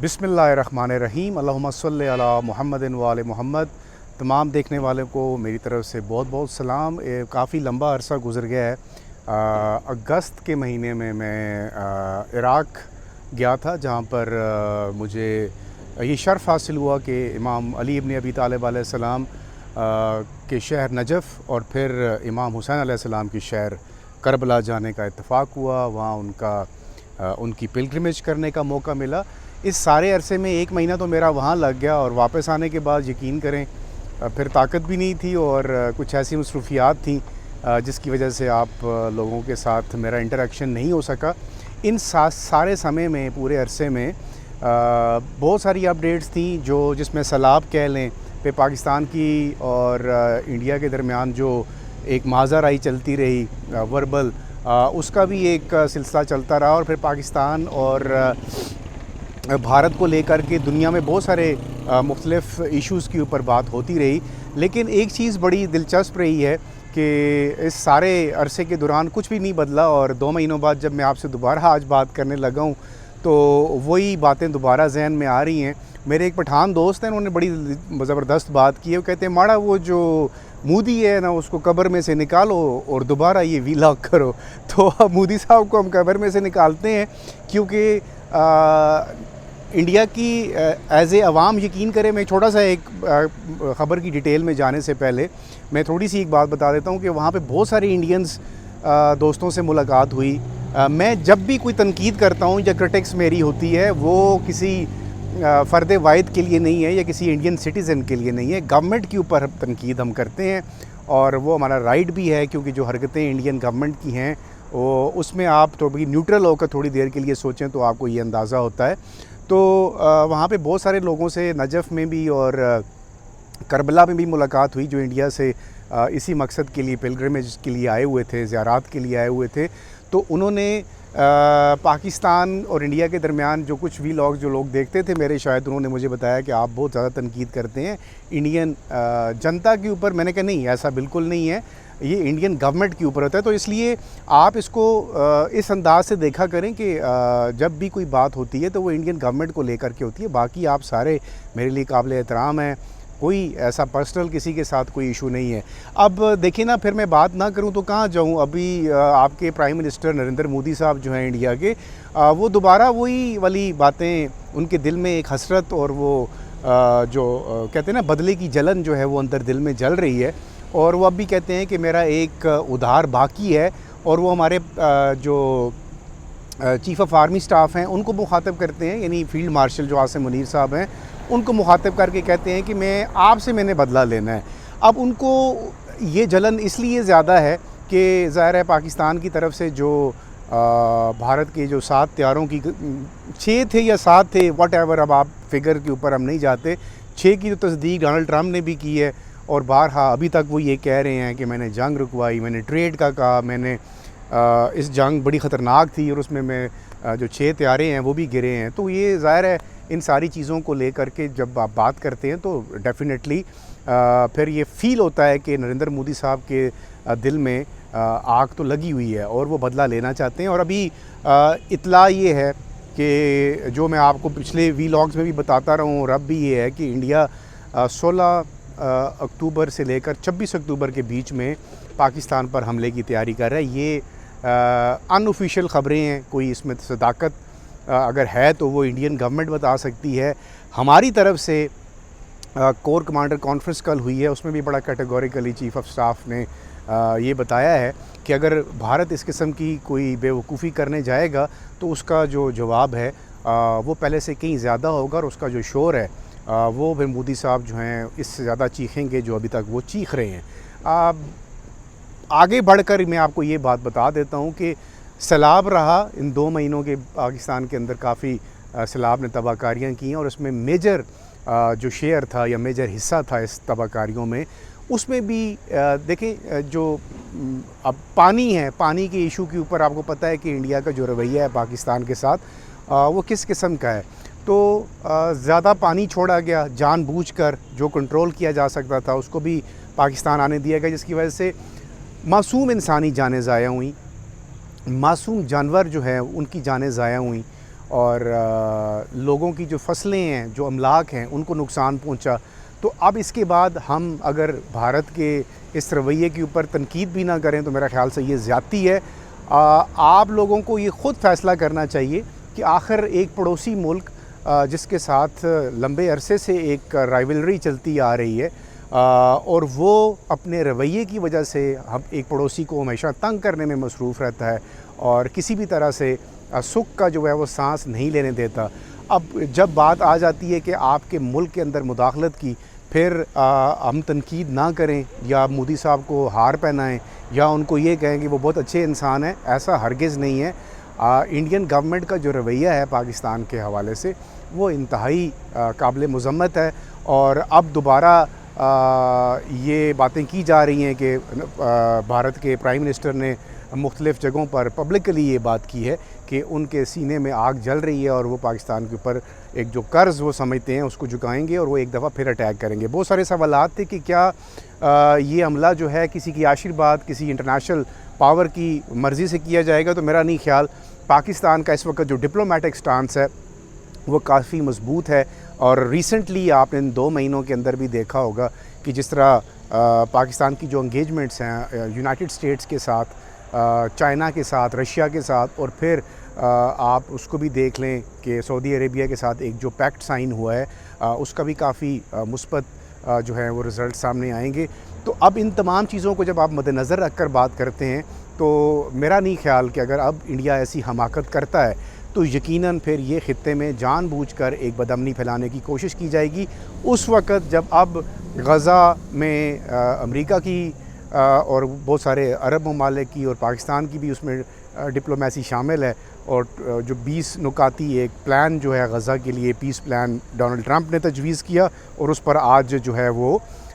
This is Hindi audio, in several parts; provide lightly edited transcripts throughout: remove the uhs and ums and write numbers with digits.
बिस्मिल्लाहिर्रहमानिर्रहीम अल्लाहुम्मा सल्लि अला मुहम्मदिन व आले मोहम्मद। तमाम देखने वालों को मेरी तरफ़ से बहुत बहुत सलाम। काफ़ी लंबा अरसा गुज़र गया है। अगस्त के महीने में मैं इराक़ गया था, जहाँ पर मुझे ये शर्फ़ हासिल हुआ कि इमाम अली इब्न अबी तालिब अलैहिस्सलाम के शहर नजफ़ और फिर इमाम हुसैन अलैहिस्सलाम की शहर करबला जाने का इत्तेफ़ाक हुआ। वहाँ उनकी पिलग्रिमेज करने का मौका मिला। इस सारे अरसे में 1 महीना तो मेरा वहाँ लग गया, और वापस आने के बाद यकीन करें फिर ताकत भी नहीं थी और कुछ ऐसी मसरूफ़ियात थी जिसकी वजह से आप लोगों के साथ मेरा इंटरेक्शन नहीं हो सका। इन सारे समय में, पूरे अरसे में बहुत सारी अपडेट्स थी जिसमें सैलाब कह लें पे पाकिस्तान की और इंडिया के दरमियान जो एक माज़ाराई चलती रही वर्बल, उसका भी एक सिलसिला चलता रहा। और फिर पाकिस्तान और भारत को लेकर के दुनिया में बहुत सारे मुख्तलिफ़ इश्यूज़ के ऊपर बात होती रही। लेकिन एक चीज़ बड़ी दिलचस्प रही है कि इस सारे अरसे के दौरान कुछ भी नहीं बदला, और 2 महीनों बाद जब मैं आपसे दोबारा आज बात करने लगा हूँ तो वही बातें दोबारा जहन में आ रही हैं। मेरे एक पठान दोस्त हैं, उन्होंने बड़ी ज़बरदस्त बात की है। वो कहते हैं, माड़ा वो जो मोदी है ना, उसको कब्र में से निकालो और दोबारा ये वीलॉग करो। तो मोदी साहब को हम कब्र में से निकालते हैं, क्योंकि इंडिया की एज़ ए अवाम, यकीन करें, मैं छोटा सा एक ख़बर की डिटेल में जाने से पहले मैं थोड़ी सी एक बात बता देता हूँ कि वहाँ पे बहुत सारे इंडियंस दोस्तों से मुलाकात हुई। मैं जब भी कोई तनकीद करता हूँ या क्रिटिक्स मेरी होती है, वो किसी फ़र्द वाहिद के लिए नहीं है या किसी इंडियन सिटीज़न के लिए नहीं है। गवर्नमेंट के ऊपर तनकीद हम करते हैं, और वो हमारा राइट भी है, क्योंकि जो हरकतें इंडियन गवर्नमेंट की हैं वो उसमें आप तो भी न्यूट्रल होकर थोड़ी देर के लिए सोचें तो आपको ये अंदाज़ा होता है। तो वहाँ पे बहुत सारे लोगों से नजफ़ में भी और करबला में भी मुलाकात हुई, जो इंडिया से इसी मकसद के लिए, पिलग्रिमेज के लिए आए हुए थे, ज़ियारात के लिए आए हुए थे। तो उन्होंने पाकिस्तान और इंडिया के दरमियान जो कुछ वीलॉग जो लोग देखते थे मेरे, शायद उन्होंने मुझे बताया कि आप बहुत ज़्यादा तनकीद करते हैं इंडियन जनता के ऊपर। मैंने कहा नहीं, ऐसा बिल्कुल नहीं है, ये इंडियन गवर्नमेंट के ऊपर होता है। तो इसलिए आप इसको इस अंदाज़ से देखा करें कि जब भी कोई बात होती है तो वो इंडियन गवर्नमेंट को लेकर के होती है। बाकी आप सारे मेरे लिए काबिल एहतराम हैं, कोई ऐसा पर्सनल किसी के साथ कोई इशू नहीं है। अब देखिए ना, फिर मैं बात ना करूं तो कहाँ जाऊं। अभी आपके प्राइम मिनिस्टर नरेंद्र मोदी साहब जो हैं इंडिया के, वो दोबारा वही वाली बातें, उनके दिल में एक हसरत और वो कहते हैं ना, बदले की जलन जो है वो अंदर दिल में जल रही है। और वो अब भी कहते हैं कि मेरा एक उधार बाकी है, और वो हमारे जो चीफ़ ऑफ आर्मी स्टाफ हैं उनको मुखातब करते हैं, यानी फील्ड मार्शल जो आसिम मुनीर साहब हैं, उनको मुखातब करके कहते हैं कि मैंने बदला लेना है। अब उनको ये जलन इसलिए ज़्यादा है कि ज़ाहिर है पाकिस्तान की तरफ से जो भारत के जो 7 तैयारों की 6 थे या 7 थे, व्हाटएवर, अब आप फिगर के ऊपर हम नहीं जाते, 6 की तो तस्दीक डोनाल्ड ट्रंप ने भी की है। और बारहा अभी तक वो ये कह रहे हैं कि मैंने जंग रुकवाई, मैंने ट्रेड का कहा, मैंने इस जंग बड़ी ख़तरनाक थी और उसमें मैं जो 6 तैयारे हैं वो भी गिरे हैं। तो ये ज़ाहिर है इन सारी चीज़ों को लेकर के जब आप बात करते हैं तो डेफ़िनेटली फिर ये फ़ील होता है कि नरेंद्र मोदी साहब के दिल में आग तो लगी हुई है और वो बदला लेना चाहते हैं। और अभी इत्तला ये है कि जो मैं आपको पिछले वीलॉग्स में भी बताता रहा हूँ और अब भी ये है कि इंडिया 16 अक्टूबर से लेकर 26 अक्टूबर के बीच में पाकिस्तान पर हमले की तैयारी कर रहा है। ये अनऑफिशियल ख़बरें हैं, कोई इसमें सदाकत अगर है तो वो इंडियन गवर्नमेंट बता सकती है। हमारी तरफ से कोर कमांडर कॉन्फ्रेंस कल हुई है, उसमें भी बड़ा कैटेगोरिकली चीफ़ ऑफ स्टाफ ने ये बताया है कि अगर भारत इस किस्म की कोई बेवकूफ़ी करने जाएगा तो उसका जो जवाब है वो पहले से कहीं ज़्यादा होगा, और उसका जो शोर है वो फिर मोदी साहब जो हैं इससे ज़्यादा चीखेंगे जो अभी तक वो चीख रहे हैं। आगे बढ़कर मैं आपको ये बात बता देता हूँ कि सैलाब रहा इन 2 महीनों के, पाकिस्तान के अंदर काफ़ी सैलाब ने तबाहकारियाँ की हैं, और उसमें मेजर जो शेयर था या मेजर हिस्सा था इस तबाहकारियों में, उसमें भी देखें जो अब पानी है, पानी के इशू के ऊपर आपको पता है कि इंडिया का जो रवैया है पाकिस्तान के साथ वो किस किस्म का है। तो ज़्यादा पानी छोड़ा गया जानबूझकर, जो कंट्रोल किया जा सकता था उसको भी पाकिस्तान आने दिया गया, जिसकी वजह से मासूम इंसानी जानें ज़ाया हुई, मासूम जानवर जो है उनकी जानें ज़ाया हुई। और लोगों की जो फसलें हैं, जो अमलाक हैं, उनको नुकसान पहुंचा। तो अब इसके बाद हम अगर भारत के इस रवैये के ऊपर तनकीद भी ना करें तो मेरा ख़्याल से ये ज़्यादती है। आप लोगों को ये ख़ुद फ़ैसला करना चाहिए कि आखिर एक पड़ोसी मुल्क जिसके साथ लंबे अरसे से एक राइवलरी चलती आ रही है और वो अपने रवैये की वजह से हम एक पड़ोसी को हमेशा तंग करने में मसरूफ़ रहता है और किसी भी तरह से सुख का जो है वो सांस नहीं लेने देता। अब जब बात आ जाती है कि आपके मुल्क के अंदर मुदाखलत की, फिर हम तनकीद ना करें या मोदी साहब को हार पहनाएं या उनको ये कहें कि वो बहुत अच्छे इंसान हैं, ऐसा हरगिज़ नहीं है। इंडियन गवर्नमेंट का जो रवैया है पाकिस्तान के हवाले से वो इंतहाई काबिल मज़म्मत है। और अब दोबारा ये बातें की जा रही हैं कि भारत के प्राइम मिनिस्टर ने मुख्तलिफ़ जगहों पर पब्लिकली ये बात की है कि उनके सीने में आग जल रही है और वो पाकिस्तान के ऊपर एक जो कर्ज़ वो समझते हैं उसको झुकाएंगे और वो एक दफ़ा फिर अटैक करेंगे। बहुत सारे सवालात थे कि क्या ये हमला जो है किसी की आशीर्वाद, किसी इंटरनेशनल पावर की मर्ज़ी से किया जाएगा, तो मेरा नहीं ख्याल। पाकिस्तान का इस वक्त जो डिप्लोमेटिक स्टांस है वो काफ़ी मजबूत है और रिसेंटली आपने इन 2 महीनों के अंदर भी देखा होगा कि जिस तरह पाकिस्तान की जो एंगेजमेंट्स हैं यूनाइटेड स्टेट्स के साथ, चाइना के साथ, रशिया के साथ, और फिर आप उसको भी देख लें कि सऊदी अरेबिया के साथ एक जो पैक्ट साइन हुआ है उसका भी काफ़ी मुस्बत जो है वो रिज़ल्ट सामने आएंगे। तो अब इन तमाम चीज़ों को जब आप मद्देनज़र रख कर बात करते हैं तो मेरा नहीं ख्याल कि अगर अब इंडिया ऐसी हमाकत करता है तो यकीनन फिर ये ख़ित्ते में जानबूझकर एक बदअमनी फैलाने की कोशिश की जाएगी। उस वक़्त जब अब गज़ा में अमेरिका की और बहुत सारे अरब ममालिक की और पाकिस्तान की भी उसमें डिप्लोमेसी शामिल है और जो 20 नुकाती एक प्लान जो है गज़ा के लिए, पीस प्लान डोनाल्ड ट्रंप ने तजवीज़ किया और उस पर आज जो है वो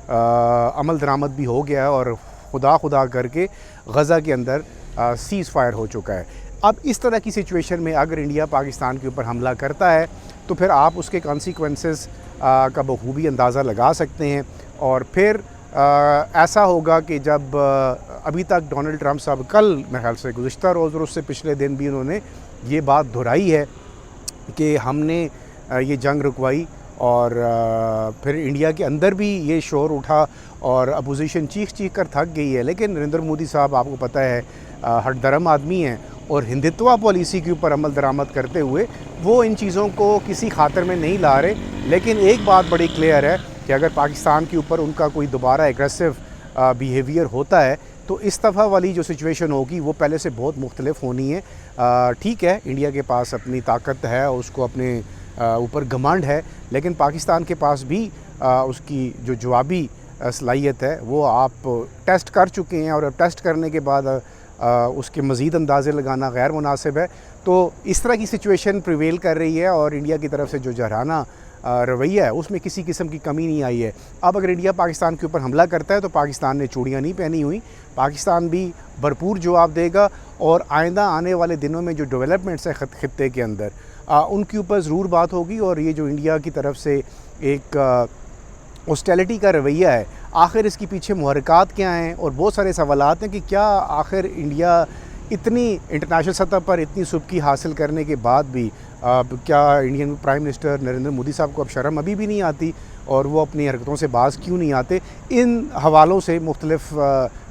अमल दरामद भी हो गया है और खुदा करके गज़ा के अंदर सीज़ फायर हो चुका है। अब इस तरह की सिचुएशन में अगर इंडिया पाकिस्तान के ऊपर हमला करता है तो फिर आप उसके कॉन्सिक्वेंसेस का बखूबी अंदाज़ा लगा सकते हैं। और फिर ऐसा होगा कि जब अभी तक डोनाल्ड ट्रंप साहब कल मेरे ख्याल से गुज़िश्ता रोज़ और उससे पिछले दिन भी उन्होंने ये बात दोहराई है कि हमने ये जंग रुकवाई और फिर इंडिया के अंदर भी ये शोर उठा और अपोजिशन चीख कर थक गई है। लेकिन नरेंद्र मोदी साहब आपको पता है हठधर्म आदमी हैं और हिंदुत्व पॉलिसी के ऊपर अमल दरामद करते हुए वो इन चीज़ों को किसी खातर में नहीं ला रहे। लेकिन एक बात बड़ी क्लियर है कि अगर पाकिस्तान के ऊपर उनका कोई दोबारा एग्रेसिव बिहेवियर होता है तो इस दफ़ा वाली जो सिचुएशन होगी वो पहले से बहुत मुख्तलिफ होनी है। ठीक है, इंडिया के पास अपनी ताकत है, उसको अपने ऊपर घमंड है, लेकिन पाकिस्तान के पास भी उसकी जो जवाबी सलाहियत है वो आप टेस्ट कर चुके हैं और अब टेस्ट करने के बाद उसके मज़ीद अंदाज़े लगाना गैर मुनासिब है। तो इस तरह की सिचुएशन प्रिवेल कर रही है और इंडिया की तरफ से जो जराना रवैया है उसमें किसी किस्म की कमी नहीं आई है। अब अगर इंडिया पाकिस्तान के ऊपर हमला करता है तो पाकिस्तान ने चूड़ियाँ नहीं पहनी हुई, पाकिस्तान भी भरपूर जवाब देगा और आइंदा आने वाले दिनों में जो डेवलपमेंट्स हैं ख़ित्ते के अंदर उनके ऊपर ज़रूर बात होगी। और ये जो इंडिया की तरफ से एक हॉस्टिलिटी का रवैया है, आखिर इसके पीछे मुहर्रिकात क्या हैं और बहुत सारे सवालात हैं कि क्या आखिर इंडिया इतनी इंटरनेशनल सतह पर इतनी सुबकी हासिल करने के बाद भी क्या Indian prime minister Narendra Modi साहब को अब शर्म अभी भी नहीं आती और वो अपनी हरकतों से बाज क्यों नहीं आते। इन हवालों से मुख्तलिफ़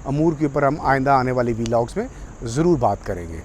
अमूर के ऊपर हम आइंदा आने वाले व्लॉग्स में ज़रूर बात करेंगे।